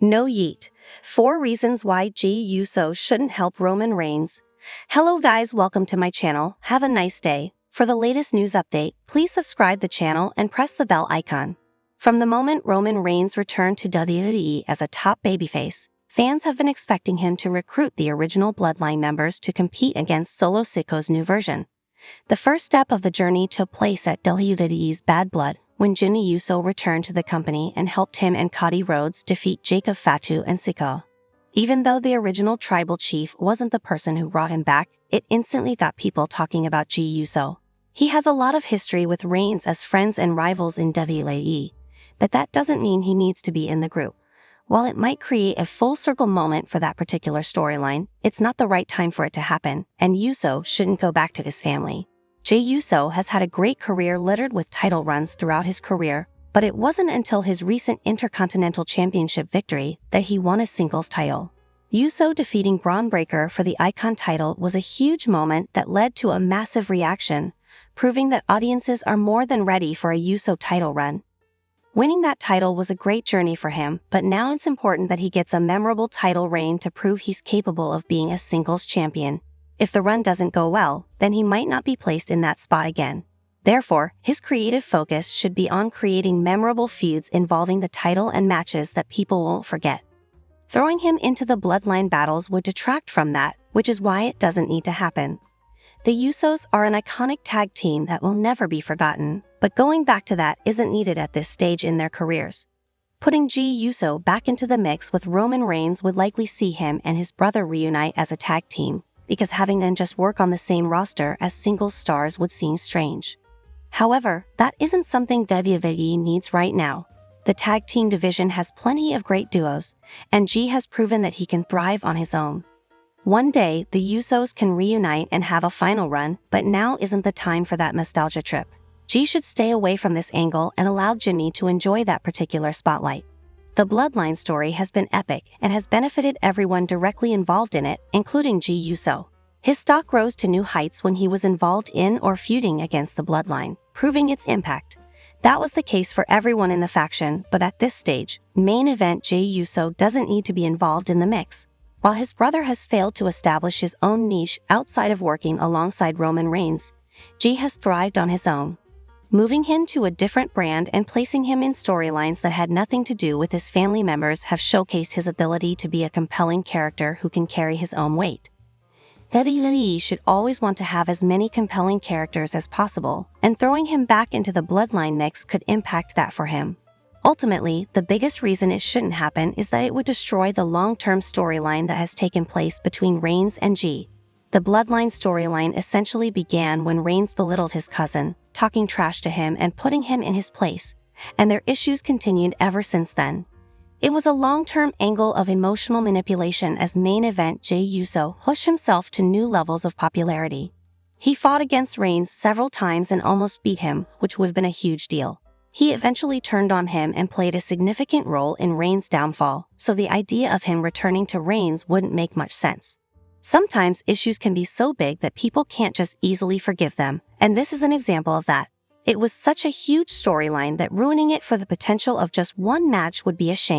No Yeet. 4 reasons why Jey Uso shouldn't help Roman Reigns. Hello guys, welcome to my channel. Have a nice day. For the latest news update, please subscribe the channel and press the bell icon. From the moment Roman Reigns returned to WWE as a top babyface, fans have been expecting him to recruit the original Bloodline members to compete against Solo Sikoa's new version. The first step of the journey took place at WWE's Bad Blood, when Jey Uso returned to the company and helped him and Cody Rhodes defeat Jacob Fatu and Sikoa. Even though the original tribal chief wasn't the person who brought him back, it instantly got people talking about Jey Uso. He has a lot of history with Reigns as friends and rivals in WWE, but that doesn't mean he needs to be in the group. While it might create a full-circle moment for that particular storyline, it's not the right time for it to happen, and Uso shouldn't go back to his family. Jey Uso has had a great career littered with title runs throughout his career, but it wasn't until his recent Intercontinental Championship victory that he won a singles title. Uso defeating Braun Breaker for the Icon title was a huge moment that led to a massive reaction, proving that audiences are more than ready for a Uso title run. Winning that title was a great journey for him, but now it's important that he gets a memorable title reign to prove he's capable of being a singles champion. If the run doesn't go well, then he might not be placed in that spot again. Therefore, his creative focus should be on creating memorable feuds involving the title and matches that people won't forget. Throwing him into the Bloodline battles would detract from that, which is why it doesn't need to happen. The Usos are an iconic tag team that will never be forgotten, but going back to that isn't needed at this stage in their careers. Putting Jey Uso back into the mix with Roman Reigns would likely see him and his brother reunite as a tag team, because having them just work on the same roster as singles stars would seem strange. However, that isn't something WWE needs right now. The tag team division has plenty of great duos, and Jey has proven that he can thrive on his own. One day, the Usos can reunite and have a final run, but now isn't the time for that nostalgia trip. Jey should stay away from this angle and allow Jimmy to enjoy that particular spotlight. The Bloodline story has been epic and has benefited everyone directly involved in it, including Jey Uso. His stock rose to new heights when he was involved in or feuding against the Bloodline, proving its impact. That was the case for everyone in the faction, but at this stage, main event Jey Uso doesn't need to be involved in the mix. While his brother has failed to establish his own niche outside of working alongside Roman Reigns, Jey has thrived on his own. Moving him to a different brand and placing him in storylines that had nothing to do with his family members have showcased his ability to be a compelling character who can carry his own weight. WWE should always want to have as many compelling characters as possible, and throwing him back into the Bloodline mix could impact that for him. Ultimately, the biggest reason it shouldn't happen is that it would destroy the long-term storyline that has taken place between Reigns and Jey. The Bloodline storyline essentially began when Reigns belittled his cousin, talking trash to him and putting him in his place, and their issues continued ever since then. It was a long-term angle of emotional manipulation as main event Jey Uso pushed himself to new levels of popularity. He fought against Reigns several times and almost beat him, which would have been a huge deal. He eventually turned on him and played a significant role in Reigns' downfall, so the idea of him returning to Reigns wouldn't make much sense. Sometimes issues can be so big that people can't just easily forgive them, and this is an example of that. It was such a huge storyline that ruining it for the potential of just one match would be a shame.